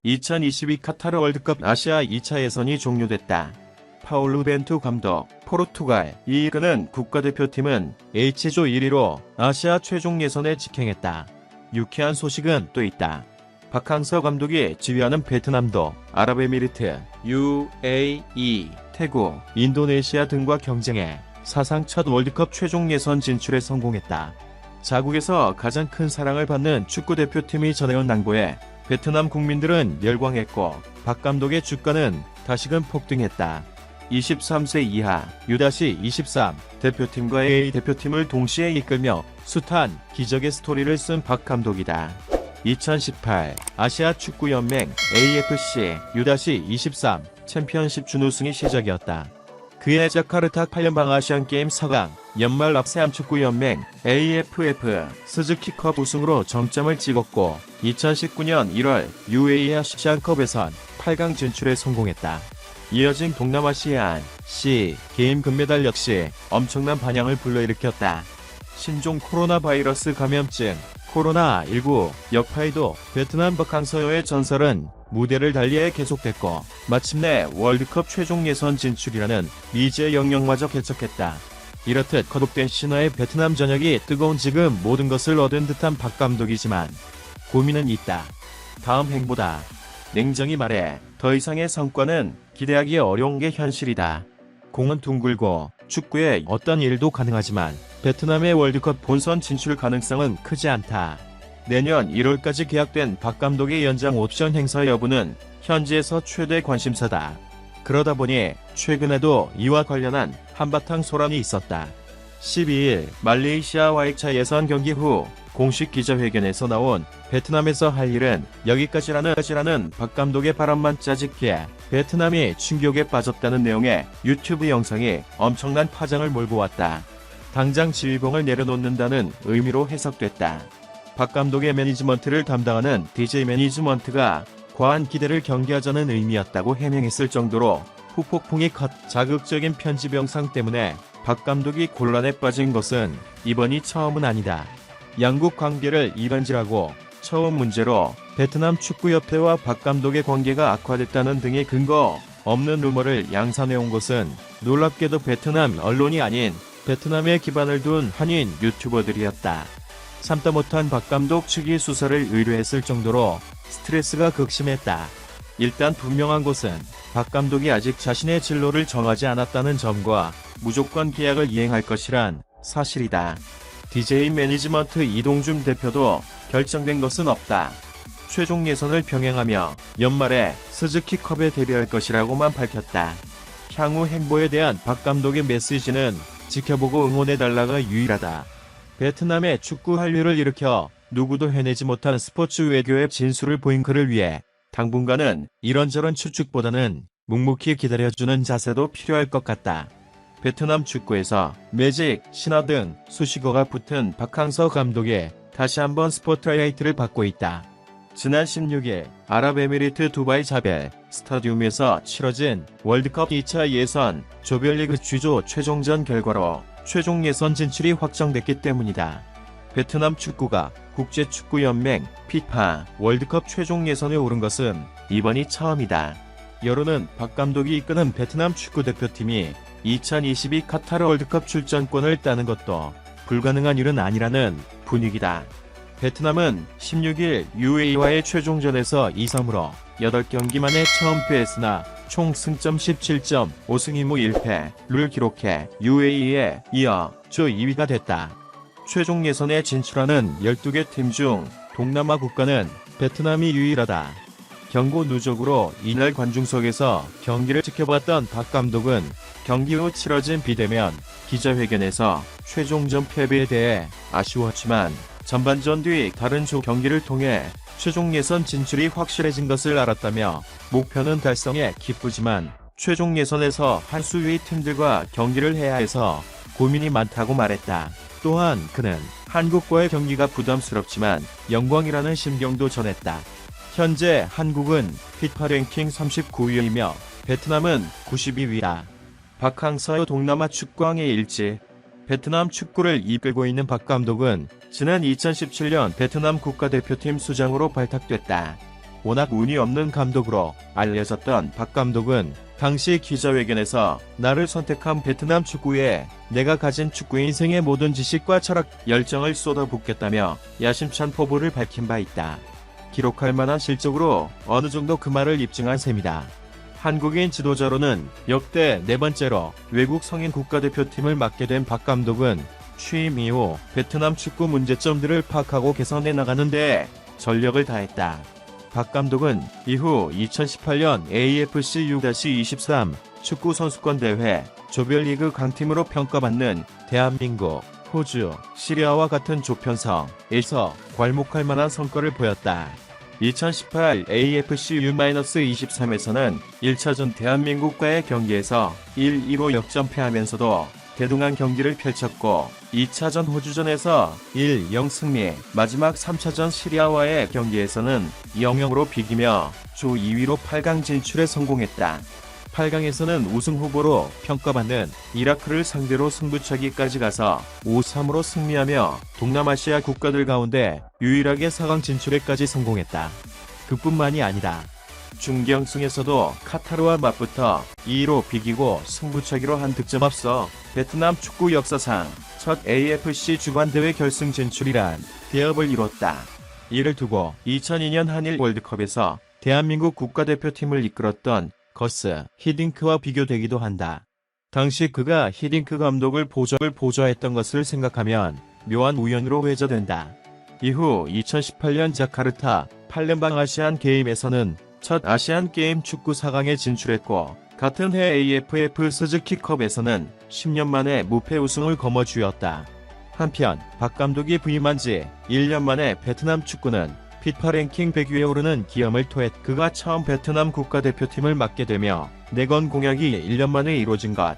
2022 카타르 월드컵 아시아 2차 예선이 종료됐다. 파울루 벤투 감독, 포르투갈 이 이끄는 국가대표팀은 H조 1위로 아시아 최종 예선에 직행했다. 유쾌한 소식은 또 있다. 박항서 감독이 지휘하는 베트남도 아랍에미리트, UAE, 태국, 인도네시아 등과 경쟁해 사상 첫 월드컵 최종 예선 진출에 성공했다. 자국에서 가장 큰 사랑을 받는 축구대표팀이 전해온 낭보에 베트남 국민들은 열광했고 박 감독의 주가는 다시금 폭등했다. 23세 이하 U-23 대표팀과 A 대표팀을 동시에 이끌며 숱한 기적의 스토리를 쓴 박 감독이다. 2018 아시아 축구연맹 AFC U-23 챔피언십 준우승이 시작이었다. 그해 자카르타 팔연방 아시안게임 4강 연말 아세안축구연맹 AFF 스즈키컵 우승으로 정점을 찍었고 2019년 1월 UAE 아시안컵에선 8강 진출에 성공했다. 이어진 동남아시안 C 게임 금메달 역시 엄청난 반향을 불러일으켰다. 신종 코로나 바이러스 감염증 코로나19 여파에도 베트남 박항서의 전설은 무대를 달리해 계속됐고 마침내 월드컵 최종 예선 진출이라는 미지의 영역마저 개척했다. 이렇듯 거듭된 신화의 베트남 전역이 뜨거운 지금 모든 것을 얻은 듯한 박 감독이지만 고민은 있다. 다음 행보다. 냉정히 말해 더 이상의 성과는 기대하기 어려운 게 현실이다. 공은 둥글고 축구에 어떤 일도 가능하지만 베트남의 월드컵 본선 진출 가능성은 크지 않다. 내년 1월까지 계약된 박 감독의 연장 옵션 행사 여부는 현지에서 최대 관심사다. 그러다 보니 최근에도 이와 관련한 한바탕 소란이 있었다. 12일 말레이시아 와이차 예선 경기 후 공식 기자회견에서 나온 베트남에서 할 일은 여기까지라는 박 감독의 발언만 짜집기에 베트남이 충격에 빠졌다는 내용의 유튜브 영상이 엄청난 파장을 몰고 왔다. 당장 지휘봉을 내려놓는다는 의미로 해석됐다. 박 감독의 매니지먼트를 담당하는 DJ 매니지먼트가 과한 기대를 경계하자는 의미였다고 해명했을 정도로 후폭풍이 컸. 자극적인 편집 영상 때문에 박 감독이 곤란에 빠진 것은 이번이 처음은 아니다. 양국 관계를 이간질하고 처음 문제로 베트남 축구협회와 박 감독의 관계가 악화됐다는 등의 근거 없는 루머를 양산해온 것은 놀랍게도 베트남 언론이 아닌 베트남에 기반을 둔 한인 유튜버들이었다. 참다 못한 박 감독 측이 수사를 의뢰했을 정도로 스트레스가 극심했다. 일단 분명한 것은 박 감독이 아직 자신의 진로를 정하지 않았다는 점과 무조건 계약을 이행할 것이란 사실이다. DJ 매니지먼트 이동준 대표도 결정된 것은 없다. 최종 예선을 병행하며 연말에 스즈키컵에 데뷔할 것이라고만 밝혔다. 향후 행보에 대한 박 감독의 메시지는 지켜보고 응원해달라가 유일하다. 베트남의 축구 한류를 일으켜 누구도 해내지 못한 스포츠 외교의 진수를 보인 그를 위해 당분간은 이런저런 추측보다는 묵묵히 기다려주는 자세도 필요할 것 같다. 베트남 축구에서 매직, 신화 등 수식어가 붙은 박항서 감독이 다시 한번 스포트라이트를 받고 있다. 지난 16일 아랍에미리트 두바이 자벨 스타디움에서 치러진 월드컵 2차 예선 조별리그 G조 최종전 결과로 최종 예선 진출이 확정됐기 때문이다. 베트남 축구가 국제축구연맹 피파 월드컵 최종 예선에 오른 것은 이번이 처음이다. 여론은 박 감독이 이끄는 베트남 축구대표팀이 2022 카타르 월드컵 출전권을 따는 것도 불가능한 일은 아니라는 분위기다. 베트남은 16일 UAE와의 최종전에서 2-3으로 8경기 만에 처음 패했으나 총 승점 17점, 5승 2무 1패를 기록해 UAE에 이어 조 2위가 됐다. 최종 예선에 진출하는 12개 팀 중 동남아 국가는 베트남이 유일하다. 경고 누적으로 이날 관중석에서 경기를 지켜봤던 박 감독은 경기 후 치러진 비대면 기자회견에서 최종전 패배에 대해 아쉬웠지만 전반전 뒤 다른 조 경기를 통해 최종 예선 진출이 확실해진 것을 알았다며 목표는 달성해 기쁘지만 최종 예선에서 한 수위 팀들과 경기를 해야 해서 고민이 많다고 말했다. 또한 그는 한국과의 경기가 부담스럽지만 영광이라는 심경도 전했다. 현재 한국은 피파 랭킹 39위이며 베트남은 92위다. 박항서의 동남아 축구왕의 일지. 베트남 축구를 이끌고 있는 박 감독은 지난 2017년 베트남 국가대표팀 수장으로 발탁됐다. 워낙 운이 없는 감독으로 알려졌던 박 감독은 당시 기자회견에서 나를 선택한 베트남 축구에 내가 가진 축구 인생의 모든 지식과 철학, 열정을 쏟아붓겠다며 야심찬 포부를 밝힌 바 있다. 기록할 만한 실적으로 어느 정도 그 말을 입증한 셈이다. 한국인 지도자로는 역대 네 번째로 외국 성인 국가대표팀을 맡게 된 박 감독은 취임 이후 베트남 축구 문제점들을 파악하고 개선해 나가는 데 전력을 다했다. 박 감독은 이후 2018년 AFC U-23 축구 선수권 대회 조별리그 강팀으로 평가받는 대한민국, 호주, 시리아와 같은 조편성에서 괄목할 만한 성과를 보였다. 2018 AFC U-23에서는 1차전 대한민국과의 경기에서 1-2로 역전패하면서도 대등한 경기를 펼쳤고 2차전 호주전에서 1-0 승리, 마지막 3차전 시리아와의 경기에서는 0-0으로 비기며 조 2위로 8강 진출에 성공했다. 8강에서는 우승 후보로 평가받는 이라크를 상대로 승부차기까지 가서 5-3으로 승리하며 동남아시아 국가들 가운데 유일하게 4강 진출에까지 성공했다. 그뿐만이 아니다. 준결승에서도 카타르와 맞붙어 2-2로 비기고 승부차기로 한 득점 앞서 베트남 축구 역사상 첫 AFC 주관대회 결승 진출이란 대업을 이뤘다. 이를 두고 2002년 한일 월드컵에서 대한민국 국가대표팀을 이끌었던 거스 히딩크와 비교되기도 한다. 당시 그가 히딩크 감독을 보좌했던 것을 생각하면 묘한 우연으로 회자된다. 이후 2018년 자카르타 팔렘방 아시안 게임에서는 첫 아시안 게임 축구 4강에 진출했고 같은 해 AFF 스즈키컵에서는 10년 만에 무패 우승을 거머쥐었다. 한편 박 감독이 부임한 지 1년 만에 베트남 축구는 피파 랭킹 100위에 오르는 기염을 토했. 그가 처음 베트남 국가대표팀을 맡게 되며 내건 공약이 1년 만에 이루어진 것.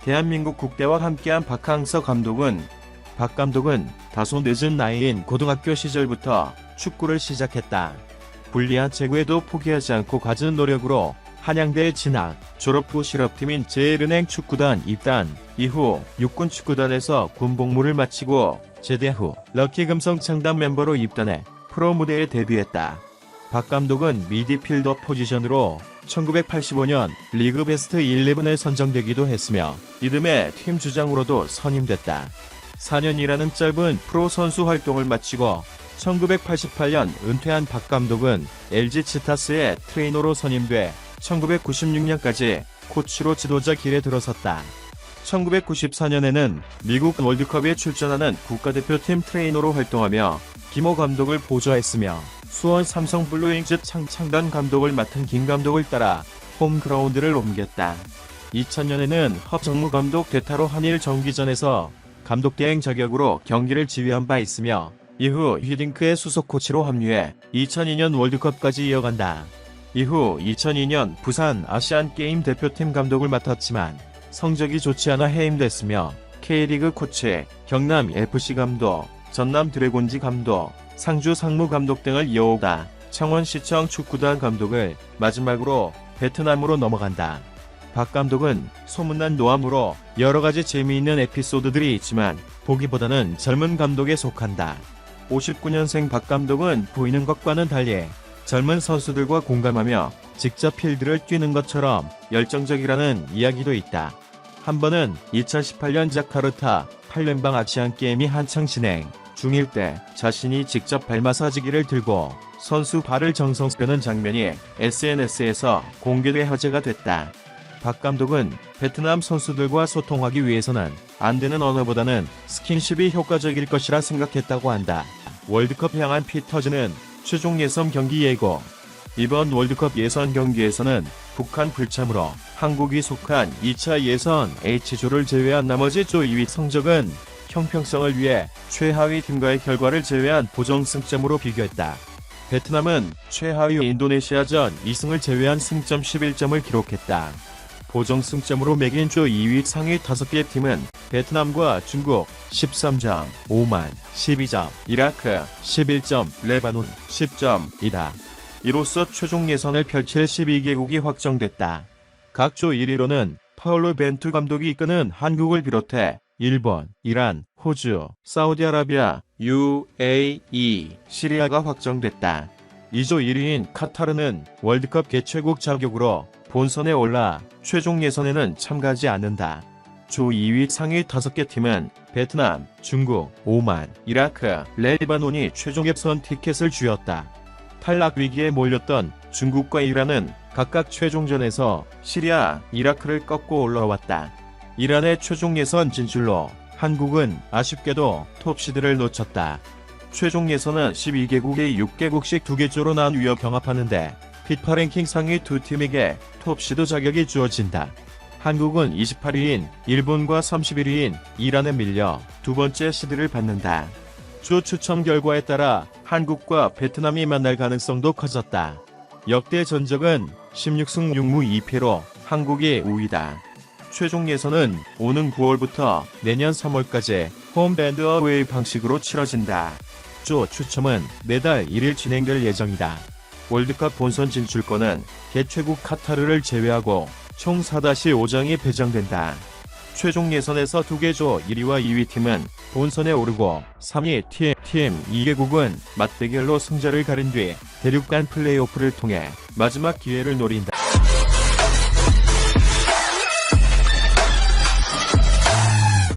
대한민국 국대와 함께한 박항서 감독은 박 감독은 다소 늦은 나이인 고등학교 시절부터 축구를 시작했다. 불리한 체구에도 포기하지 않고 갖은 노력으로 한양대에 진학, 졸업 후 실업팀인 제일은행 축구단 입단, 이후 육군 축구단에서 군복무를 마치고 제대 후 럭키금성 창단 멤버로 입단해 프로 무대에 데뷔했다. 박 감독은 미드필더 포지션으로 1985년 리그 베스트 11에 선정되기도 했으며 이듬해 팀 주장으로도 선임됐다. 4년이라는 짧은 프로 선수 활동을 마치고 1988년 은퇴한 박 감독은 LG 치타스의 트레이너로 선임돼 1996년까지 코치로 지도자 길에 들어섰다. 1994년에는 미국 월드컵에 출전하는 국가대표팀 트레이너로 활동하며 김호 감독을 보좌했으며 수원 삼성 블루윙즈 창단 감독을 맡은 김 감독을 따라 홈그라운드를 옮겼다. 2000년에는 허정무 감독 대타로 한일 정기전에서 감독 대행 자격으로 경기를 지휘한 바 있으며 이후 히딩크의 수석 코치로 합류해 2002년 월드컵까지 이어간다. 이후 2002년 부산 아시안게임 대표팀 감독을 맡았지만 성적이 좋지 않아 해임됐으며 K리그 코치, 경남FC 감독, 전남 드래곤즈 감독, 상주 상무 감독 등을 이어오다 창원시청 축구단 감독을 마지막으로 베트남으로 넘어간다. 박 감독은 소문난 노함으로 여러가지 재미있는 에피소드들이 있지만 보기보다는 젊은 감독에 속한다. 59년생 박 감독은 보이는 것과는 달리 젊은 선수들과 공감하며 직접 필드를 뛰는 것처럼 열정적이라는 이야기도 있다. 한 번은 2018년 자카르타 팔렘방 아시안게임이 한창 진행 중일 때 자신이 직접 발 마사지기를 들고 선수 발을 정성스끄는 장면이 SNS에서 공개돼 화제가 됐다. 박 감독은 베트남 선수들과 소통하기 위해서는 안 되는 언어보다는 스킨십이 효과적일 것이라 생각했다고 한다. 월드컵 향한 피터즈는 최종 예선 경기 예고. 이번 월드컵 예선 경기에서는 북한 불참으로 한국이 속한 2차 예선 H조를 제외한 나머지 조 2위 성적은 형평성을 위해 최하위 팀과의 결과를 제외한 보정승점으로 비교했다. 베트남은 최하위 인도네시아전 2승을 제외한 승점 11점을 기록했다. 보정승점으로 매긴 조 2위 상위 5개 팀은 베트남과 중국 13점, 오만 12점, 이라크 11점, 레바논 10점이다. 이로써 최종 예선을 펼칠 12개국이 확정됐다. 각 조 1위로는 파울로 벤투 감독이 이끄는 한국을 비롯해 일본, 이란, 호주, 사우디아라비아, UAE, 시리아가 확정됐다. 2조 1위인 카타르는 월드컵 개최국 자격으로 본선에 올라 최종 예선에는 참가하지 않는다. 조 2위 상위 5개 팀은 베트남, 중국, 오만, 이라크, 레바논이 최종 예선 티켓을 쥐었다. 탈락 위기에 몰렸던 중국과 이란은 각각 최종전에서 시리아, 이라크를 꺾고 올라왔다. 이란의 최종 예선 진출로 한국은 아쉽게도 톱시드를 놓쳤다. 최종 예선은 12개국의 6개국씩 2개 조로 나뉘어 경합하는데 피파 랭킹 상위 두 팀에게 톱시드 자격이 주어진다. 한국은 28위인 일본과 31위인 이란에 밀려 두 번째 시드를 받는다. 조 추첨 결과에 따라 한국과 베트남이 만날 가능성도 커졌다. 역대 전적은 16승 6무 2패로 한국이 우위다. 최종 예선은 오는 9월부터 내년 3월까지 홈밴드 어웨이 방식으로 치러진다. 조 추첨은 매달 1일 진행될 예정이다. 월드컵 본선 진출권은 개최국 카타르를 제외하고 총 4-5장이 배정된다. 최종 예선에서 2개 조 1위와 2위 팀은 본선에 오르고 3위 팀 2개국은 맞대결로 승자를 가린 뒤 대륙간 플레이오프를 통해 마지막 기회를 노린다.